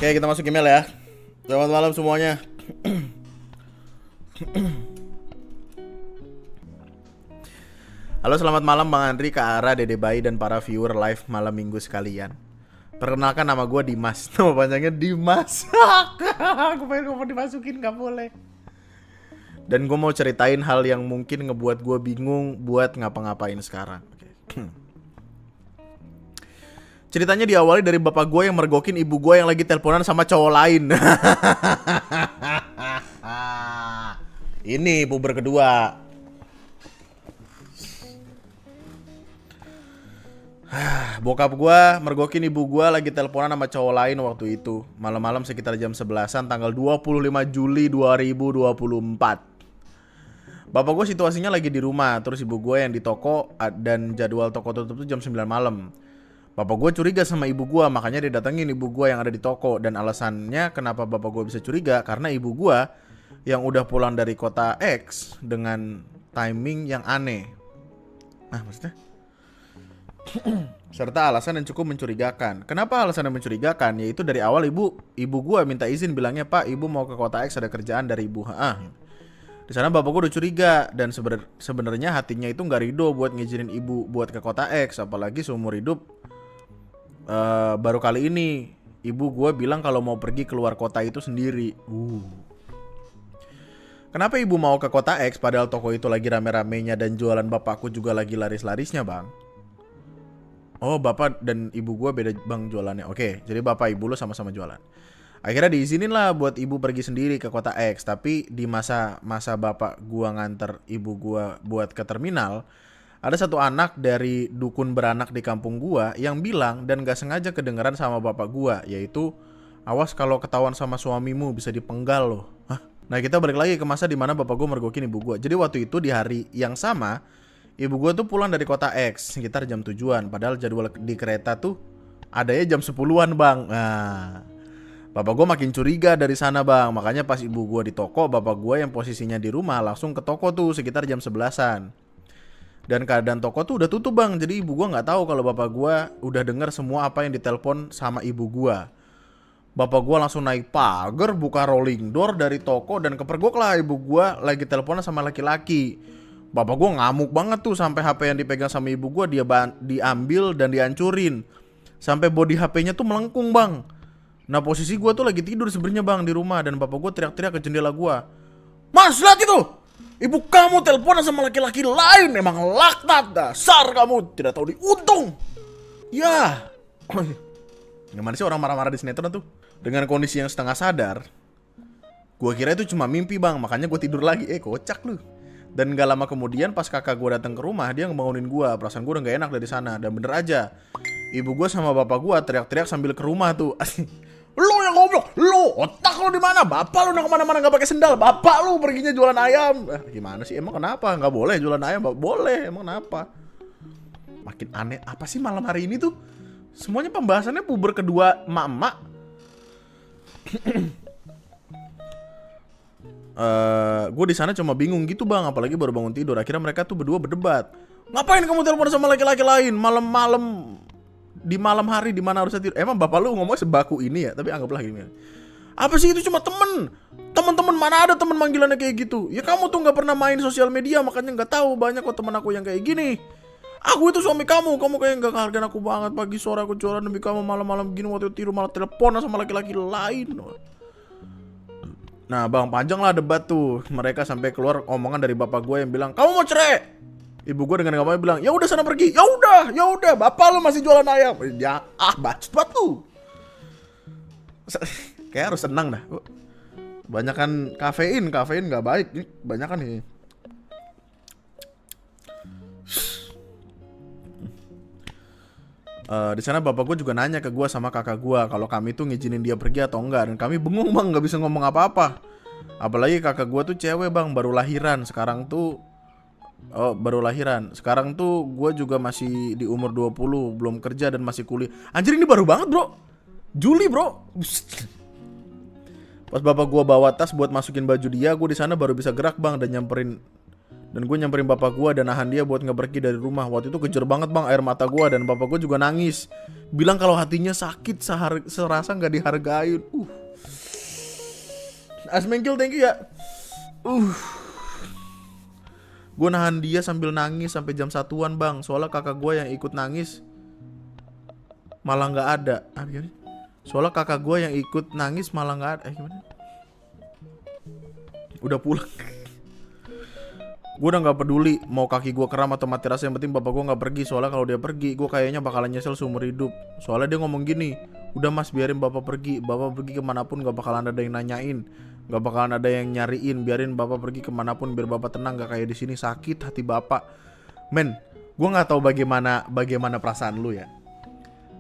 Oke, kita masuk email ya. Selamat malam semuanya. Halo, selamat malam Bang Andri, Kak Ara, Dede Bayi, dan para viewer live malam minggu sekalian. Perkenalkan, nama gue Dimas. Nama panjangnya Dimas. Aku pengen ngomong dimasukin, gak boleh. Dan gue mau ceritain hal yang mungkin ngebuat gue bingung buat ngapa-ngapain sekarang. Ceritanya diawali dari bapak gue yang mergokin ibu gue yang lagi teleponan sama cowok lain. Ini puber kedua. Bokap gue mergokin ibu gue lagi teleponan sama cowok lain waktu itu. Malam-malam sekitar jam 11-an tanggal 25 Juli 2024. Bapak gue situasinya lagi di rumah, terus ibu gue yang di toko dan jadwal toko tutup tuh jam 9 malam. Bapak gue curiga sama ibu gue, makanya dia datengin ibu gue yang ada di toko. Dan alasannya kenapa bapak gue bisa curiga, karena ibu gue yang udah pulang dari kota X dengan timing yang aneh. Nah, maksudnya? Serta alasan yang cukup mencurigakan. Kenapa alasan yang mencurigakan? Yaitu dari awal ibu gue minta izin, bilangnya, "Pak, ibu mau ke kota X, ada kerjaan dari ibu." Di sana bapak gue udah curiga, dan sebenarnya hatinya itu nggak ridho buat ngizinin ibu buat ke kota X, apalagi seumur hidup. Baru kali ini ibu gue bilang kalau mau pergi keluar kota itu sendiri. Kenapa ibu mau ke kota X padahal toko itu lagi rame-ramenya dan jualan bapakku juga lagi laris-larisnya, Bang? Oh, bapak dan ibu gue beda, Bang, jualannya. Oke, jadi bapak ibu lo sama-sama jualan. Akhirnya diizinin lah buat ibu pergi sendiri ke kota X. Tapi di masa bapak gue nganter ibu gue buat ke terminal, ada satu anak dari dukun beranak di kampung gua yang bilang dan gak sengaja kedengeran sama bapak gua, yaitu, "Awas kalau ketahuan sama suamimu bisa dipenggal loh." Nah, kita balik lagi ke masa dimana bapak gua mergokin ibu gua. Jadi waktu itu di hari yang sama, ibu gua tuh pulang dari kota X sekitar jam 7-an. Padahal jadwal di kereta tuh adanya jam 10-an, Bang. Nah, bapak gua makin curiga dari sana, Bang. Makanya pas ibu gua di toko, bapak gua yang posisinya di rumah langsung ke toko tuh sekitar jam 11-an. Dan keadaan toko tuh udah tutup, Bang. Jadi ibu gua nggak tahu kalau bapak gua udah dengar semua apa yang ditelepon sama ibu gua. Bapak gua langsung naik pagar, buka rolling door dari toko, dan kepergok lah ibu gua lagi teleponan sama laki-laki. Bapak gua ngamuk banget tuh, sampai HP yang dipegang sama ibu gua dia diambil dan dihancurin. Sampai body HP-nya tuh melengkung, Bang. Nah, posisi gua tuh lagi tidur sebenarnya, Bang, di rumah, dan bapak gua teriak-teriak ke jendela gua, "Mas, lihat itu! Ibu kamu teleponan sama laki-laki lain, emang laknat, dasar kamu tidak tahu diuntung." Ya, gimana sih orang marah-marah di sinetron tuh? Dengan kondisi yang setengah sadar, gua kira itu cuma mimpi, Bang, makanya gua tidur lagi. Kocak lu. Dan gak lama kemudian pas kakak gua datang ke rumah, dia ngebangunin gua. Perasaan gua udah gak enak dari sana. Dan bener aja, ibu gua sama bapak gua teriak-teriak sambil ke rumah tuh. "Lu yang goblok, lu otak lu di mana? Bapak lu udah kemana-mana nggak pakai sendal. Bapak lu perginya jualan ayam." Gimana sih? Emang kenapa? Nggak boleh jualan ayam? Boleh. Emang kenapa? Makin aneh. Apa sih malam hari ini tuh? Semuanya pembahasannya puber kedua emak-emak. Gue di sana cuma bingung gitu, Bang. Apalagi baru bangun tidur. Akhirnya mereka tuh berdua berdebat. "Ngapain kamu telepon sama laki-laki lain malam-malam? Di malam hari di mana harusnya tidur? Emang bapak lu ngomong sebaku ini ya?" Tapi anggaplah gini. "Apa sih, itu cuma temen mana ada temen manggilannya kayak gitu? Ya kamu tuh nggak pernah main sosial media, makanya nggak tahu banyak kok temen aku yang kayak gini. Aku itu suami kamu kayak nggak ngehargain aku banget. Pagi sore aku jualan demi kamu, malam-malam begini waktu tidur malah telepon sama laki-laki lain." Nah, Bang, panjang lah debat tuh. Mereka sampai keluar omongan dari bapak gue yang bilang, "Kamu mau cerai?" Ibu gue dengan ngomongnya bilang, "Ya udah sana pergi." Ya udah, bapak lu masih jualan ayam." Ya, bacot tuh. Kayak harus senang dah. Banyakan kafein nggak baik. Banyakan nih. Di sana bapak gue juga nanya ke gue sama kakak gue kalau kami tuh ngizinin dia pergi atau enggak, dan kami bengong, Bang, nggak bisa ngomong apa-apa. Apalagi kakak gue tuh cewek, Bang, baru lahiran. Sekarang tuh gue juga masih di umur 20, belum kerja dan masih kuliah. Anjir, ini baru banget, bro. Juli, bro. Pas bapak gue bawa tas buat masukin baju dia, gue di sana baru bisa gerak, Bang, dan nyamperin Dan gue nyamperin bapak gue dan nahan dia buat nggak pergi dari rumah. Waktu itu kejer banget bang air mata gue, dan bapak gue juga nangis. Bilang kalau hatinya sakit, serasa nggak dihargain. Asmengkil, thank you ya. Gue nahan dia sambil nangis sampai jam 1-an bang. Soalnya kakak gue yang ikut nangis malah nggak ada. Soalnya kakak gue yang ikut nangis malah nggak ada. Gimana? Udah pulang. Gue udah gak peduli mau kaki gue kram atau mati rasa, yang penting bapak gue gak pergi. Soalnya kalau dia pergi gue kayaknya bakalan nyesel seumur hidup. Soalnya dia ngomong gini, udah mas biarin bapak pergi kemanapun gak bakalan ada yang nanyain, gak bakalan ada yang nyariin. Biarin bapak pergi kemanapun biar bapak tenang, gak kayak di sini sakit hati bapak. Men, gue gak tahu bagaimana perasaan lu ya,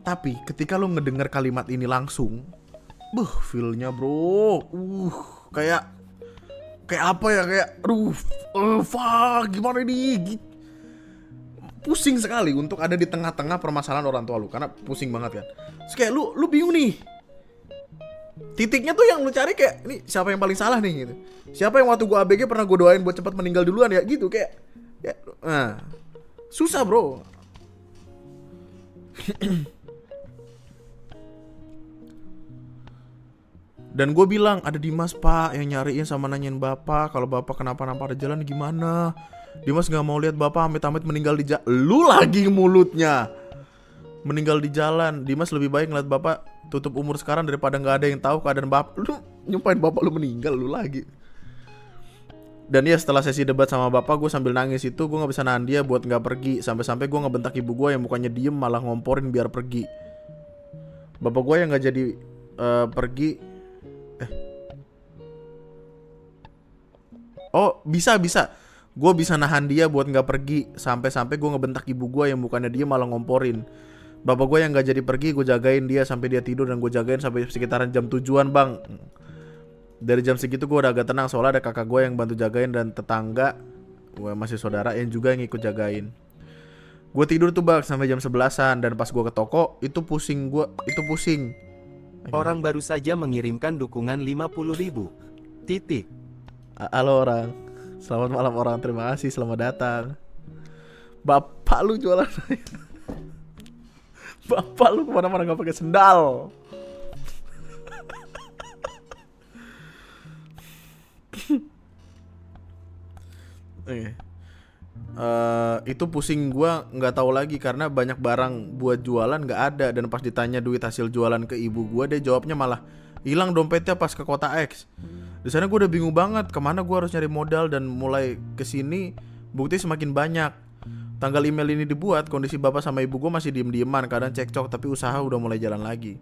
tapi ketika lu ngedenger kalimat ini langsung, feelnya bro, kayak apa ya, kayak fuck, gimana ini, pusing sekali untuk ada di tengah-tengah permasalahan orang tua lu, karena pusing banget kan. Terus kayak lu bingung nih, titiknya tuh yang lu cari kayak, ini siapa yang paling salah nih gitu. Siapa yang waktu gua ABG pernah gua doain buat cepat meninggal duluan ya gitu, kayak ya, susah bro. Dan gue bilang, ada Dimas pak yang nyariin sama nanyain bapak, kalau bapak kenapa-napa ada jalan gimana. Dimas gak mau lihat bapak amit-amit meninggal di jalan. Lu lagi mulutnya meninggal di jalan. Dimas lebih baik ngeliat bapak tutup umur sekarang daripada gak ada yang tahu keadaan bapak. Lu nyumpahin bapak lu meninggal, lu lagi. Dan ya setelah sesi debat sama bapak, gue sambil nangis itu, gue gak bisa nahan dia buat gak pergi. Sampai-sampai gue ngebentak ibu gue yang mukanya diem malah ngomporin biar pergi. Bapak gue yang gak jadi pergi. Oh bisa gue bisa nahan dia buat nggak pergi. Sampai gue ngebentak ibu gue yang bukannya dia malah ngomporin. Bapak gue yang nggak jadi pergi, gue jagain dia sampai dia tidur, dan gue jagain sampai sekitaran jam 7-an bang. Dari jam segitu gue udah agak tenang, soalnya ada kakak gue yang bantu jagain dan tetangga gue masih saudara yang juga yang ikut jagain. Gue tidur tuh bang sampai jam 11-an, dan pas gue ke toko itu pusing. Orang baru saja mengirimkan dukungan 50.000. Titik. Halo orang, selamat malam orang, terima kasih, selamat datang. Bapak lu jualan bapak lu kemana-mana gak pakai sendal. Itu pusing gua nggak tahu lagi karena banyak barang buat jualan nggak ada, dan pas ditanya duit hasil jualan ke ibu gua, dia jawabnya malah hilang dompetnya pas ke kota X. Di sana gue udah bingung banget kemana gue harus nyari modal, dan mulai kesini bukti semakin banyak. Tanggal email ini dibuat, kondisi bapak sama ibu gue masih diem-dieman, kadang cekcok, tapi usaha udah mulai jalan lagi.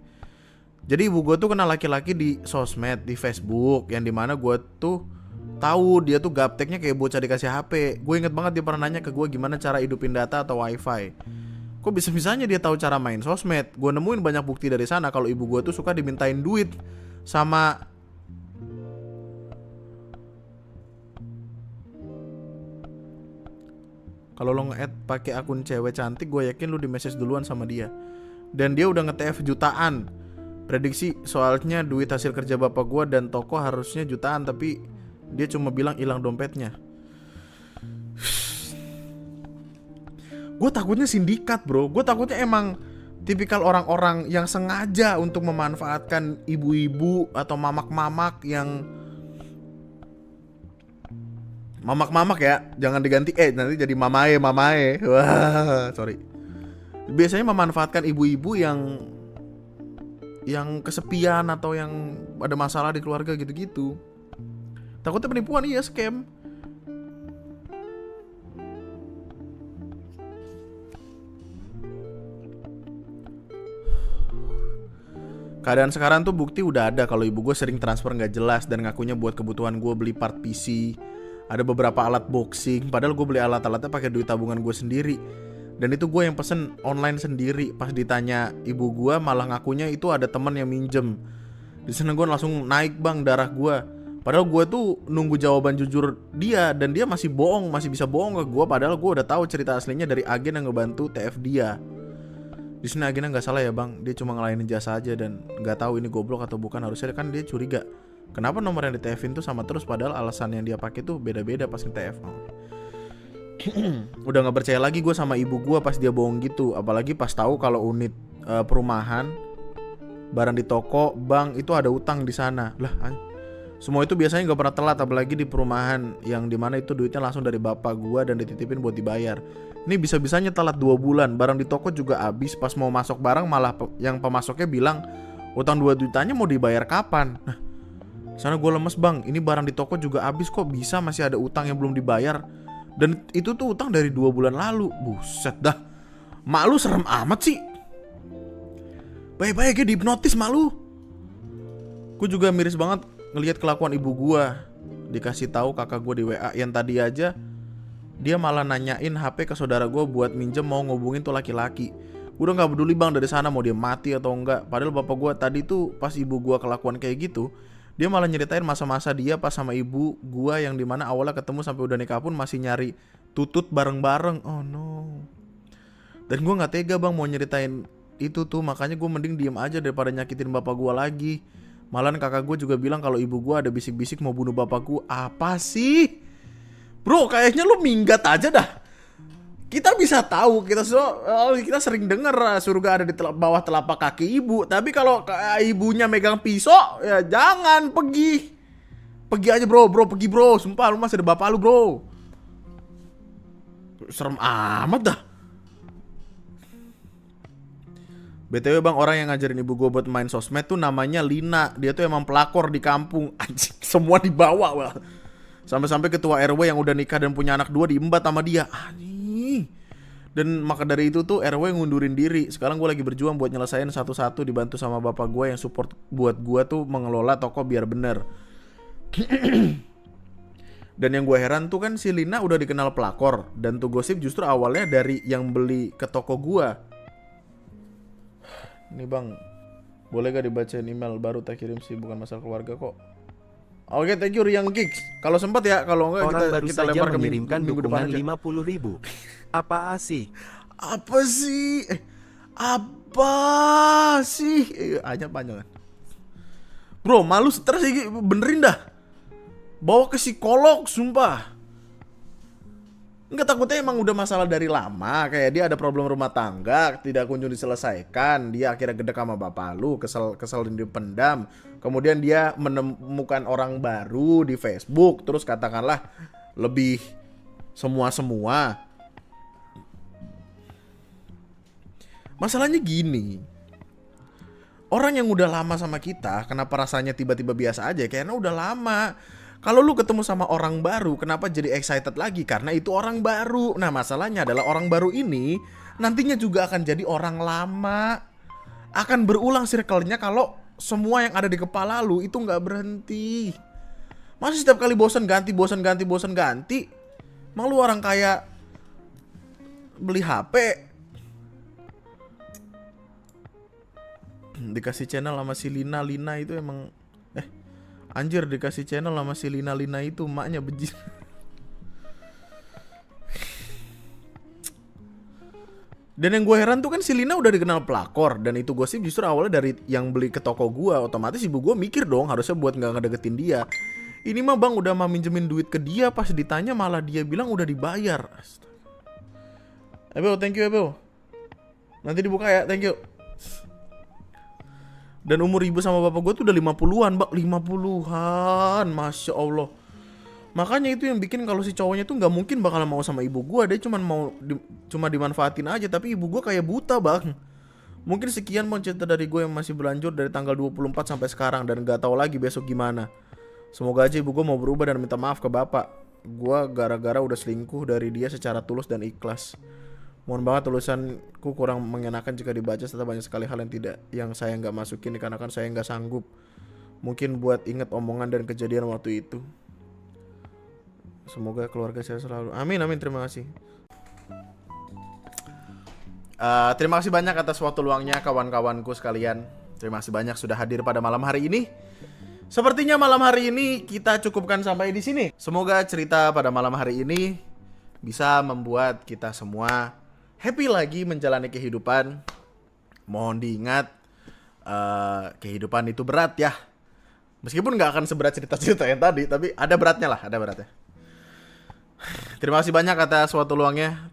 Jadi ibu gue tuh kenal laki-laki di sosmed, di Facebook, yang dimana gue tuh tahu dia tuh gapteknya kayak bocah dikasih HP. Gue inget banget dia pernah nanya ke gue gimana cara hidupin data atau wifi. Kok bisa-bisanya dia tahu cara main sosmed? Gue nemuin banyak bukti dari sana kalau ibu gue tuh suka dimintain duit sama kalau lo nge-add pakai akun cewek cantik, gue yakin lo di-message duluan sama dia. Dan dia udah nge-TF jutaan. Prediksi soalnya duit hasil kerja bapak gue dan toko harusnya jutaan, tapi dia cuma bilang hilang dompetnya. Gue takutnya sindikat bro. Gue takutnya emang tipikal orang-orang yang sengaja untuk memanfaatkan ibu-ibu atau mamak-mamak yang mamak-mamak ya, jangan diganti nanti jadi mamae. Wah, sorry. Biasanya memanfaatkan ibu-ibu yang kesepian atau yang ada masalah di keluarga gitu-gitu. Takutnya penipuan, iya, scam. Keadaan sekarang tuh bukti udah ada kalau ibu gue sering transfer gak jelas dan ngakunya buat kebutuhan gue beli part PC. Ada beberapa alat boxing, padahal gue beli alat-alatnya pakai duit tabungan gue sendiri. Dan itu gue yang pesen online sendiri. Pas ditanya ibu gue malah ngakunya itu ada teman yang minjem. Di sana gue langsung naik bang darah gue. Padahal gue tuh nunggu jawaban jujur dia, dan dia masih bohong, masih bisa bohong ke gue. Padahal gue udah tahu cerita aslinya dari agen yang ngebantu TF dia. Di sini agennya nggak salah ya bang, dia cuma ngelainin jasa aja dan nggak tahu ini goblok atau bukan. Harusnya kan dia curiga. Kenapa nomor yang di TF-in tuh sama terus, padahal alasan yang dia pakai tuh beda-beda pas nge-TF. Udah nggak percaya lagi gue sama ibu gue pas dia bohong gitu. Apalagi pas tahu kalau unit perumahan, barang di toko, bank itu ada utang di sana. Lah, semua itu biasanya nggak pernah telat, apalagi di perumahan yang dimana itu duitnya langsung dari bapak gue dan dititipin buat dibayar. Ini bisa-bisanya telat 2 bulan. Barang di toko juga habis. Pas mau masuk barang malah yang pemasoknya bilang utang 2 jutanya mau dibayar kapan. Nah, sana gue lemes bang. Ini barang di toko juga habis, kok bisa masih ada utang yang belum dibayar. Dan itu tuh utang dari 2 bulan lalu. Buset dah. Mak lu serem amat sih. Baik-baik ya dihipnotis mak lu. Gue juga miris banget ngelihat kelakuan ibu gue. Dikasih tahu kakak gue di WA yang tadi aja dia malah nanyain HP ke saudara gue buat minjem mau ngubungin tuh laki-laki. Gue udah gak peduli bang dari sana mau dia mati atau enggak. Padahal bapak gue tadi tuh pas ibu gue kelakuan kayak gitu, dia malah nyeritain masa-masa dia pas sama ibu gue yang dimana awalnya ketemu sampai udah nikah pun masih nyari tutut bareng-bareng. Oh no. Dan gue gak tega bang mau nyeritain itu tuh, makanya gue mending diem aja daripada nyakitin bapak gue lagi. Malahan kakak gue juga bilang kalau ibu gue ada bisik-bisik mau bunuh bapak gue. Apa sih? Bro, kayaknya lu minggat aja dah. Kita bisa tahu, kita sering dengar surga ada di bawah telapak kaki ibu. Tapi kalau ibunya megang pisau, ya jangan pergi. Pergi aja bro, pergi bro. Sumpah lu masih ada bapak lu bro. Serem amat dah. BTW bang, orang yang ngajarin ibu gue buat main sosmed tuh namanya Lina. Dia tuh emang pelakor di kampung. Anjing, semua dibawa wah. Sampai-sampai ketua RW yang udah nikah dan punya anak 2 diembat sama dia. Anjing. Dan maka dari itu tuh RW ngundurin diri. Sekarang gue lagi berjuang buat nyelesain satu-satu, dibantu sama bapak gue yang support buat gue tuh mengelola toko biar bener. Dan yang gue heran tuh kan si Lina udah dikenal pelakor. Dan tuh gosip justru awalnya dari yang beli ke toko gue. Ini bang, boleh gak dibacain email baru tak kirim sih, bukan masalah keluarga kok. Oke, thank you Riang Gigs. Kalau sempat ya, kalau enggak Orang baru kita saja lempar ke mengirimkan minggu depan dukungan aja. 50.000. Apa sih? Apa sih? Apa sih? Hanya panjang. Bro, malu stres sih, benerin dah. Bawa ke psikolog, sumpah. Enggak, takutnya emang udah masalah dari lama. Kayak dia ada problem rumah tangga, tidak kunjung diselesaikan. Dia akhirnya gedek sama bapak lu, kesel dipendam. Kemudian dia menemukan orang baru di Facebook. Terus katakanlah lebih semua. Masalahnya gini. Orang yang udah lama sama kita, kenapa rasanya tiba-tiba biasa aja? Karena udah lama. Kalau lu ketemu sama orang baru, kenapa jadi excited lagi? Karena itu orang baru. Nah, masalahnya adalah orang baru ini nantinya juga akan jadi orang lama. Akan berulang circle-nya kalau semua yang ada di kepala lu itu nggak berhenti. Masa setiap kali bosan ganti. Emang lu orang kayak beli HP. Dikasih channel sama si Lina itu emang anjir, dikasih channel sama si Lina itu emaknya bejis. Dan yang gue heran tuh kan si Lina udah dikenal pelakor. Dan itu gosip justru awalnya dari yang beli ke toko gue. Otomatis ibu gue mikir dong harusnya buat gak ngedeketin dia. Ini mah bang udah mau minjemin duit ke dia, pas ditanya malah dia bilang udah dibayar. Ebel, thank you Ebel. Nanti dibuka ya, thank you. Dan umur ibu sama bapak gue tuh udah 50-an, Bak. 50-an, Masya Allah. Makanya itu yang bikin kalau si cowoknya tuh gak mungkin bakal mau sama ibu gue. Dia cuma dimanfaatin aja. Tapi ibu gue kayak buta, Bang. Mungkin sekian mau cerita dari gue yang masih berlanjut dari tanggal 24 sampai sekarang. Dan gak tahu lagi besok gimana. Semoga aja ibu gue mau berubah dan minta maaf ke bapak. Gue gara-gara udah selingkuh dari dia secara tulus dan ikhlas. Mohon banget tulisanku kurang mengenakan jika dibaca, serta banyak sekali hal yang saya nggak masukin dikarenakan saya nggak sanggup. Mungkin buat inget omongan dan kejadian waktu itu. Semoga keluarga saya selalu. Amin, terima kasih. Terima kasih banyak atas waktu luangnya kawan-kawanku sekalian. Terima kasih banyak sudah hadir pada malam hari ini. Sepertinya malam hari ini kita cukupkan sampai di sini. Semoga cerita pada malam hari ini bisa membuat kita semua happy lagi menjalani kehidupan. Mohon diingat, kehidupan itu berat ya. Meskipun gak akan seberat cerita-cerita yang tadi, tapi ada beratnya lah, ada beratnya. Terima kasih banyak atas waktu luangnya.